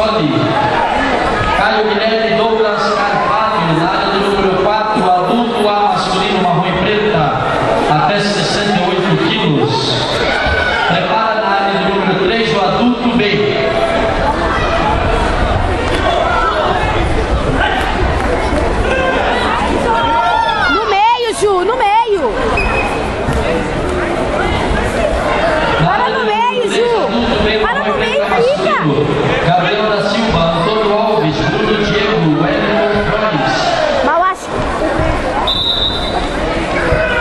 Rossoli, Caio Guilherme Douglas Carvalho, na área do número 4, adulto A masculino marrom e preta, até 68 quilos. Prepara na área do número 3, o adulto B. No meio, Ju, no meio. Para no meio, Ju. Para no meio, fica. Gabriel da Silva, Antônio Alves, Bruno Diego, Wellington Flores. Malacha.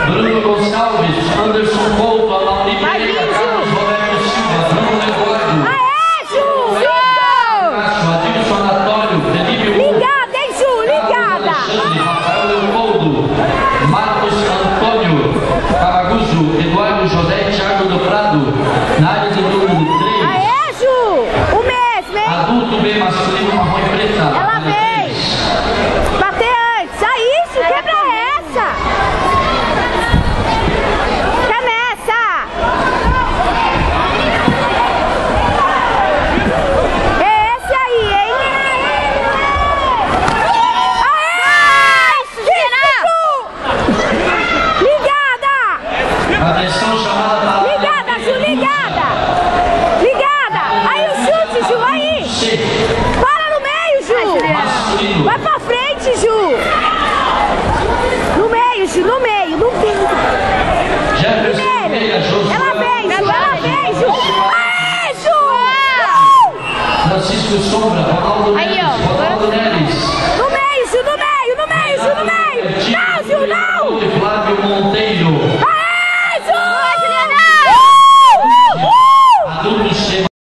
Bruno Gonçalves, Anderson Couto, Alauri Pereira, Carlos Roberto Silva, Bruno Eduardo. Aê, Ju! Isso! Adilson Anatório, Felipe Ligada, hein, Ju? Ligada! Alexandre, Rafael Leopoldo, Marcos Antônio, Caraguzo, Eduardo José e Thiago do Prado, na área do número 3. Aê, Ju! O mesmo, hein? Adulto B masculino marrom e preta. Ela vem! Bater antes! Aí, Ju, quebra essa! Começa! É esse aí, hein? Aê! Isso, Ju! Ligada! Atenção, chamada para Ligada, Ju, ligada! Ligada! Aí o chute, Ju, aí! C. Para no meio, Ju! Masculino. Vai pra frente, Ju! No meio, Ju, no meio, no meio! Jefferson Pereira, Josué. Ela vem, Ju, ela vem, Ju! Aê, Ju! Francisco Sombra, Ronaldo. Aí,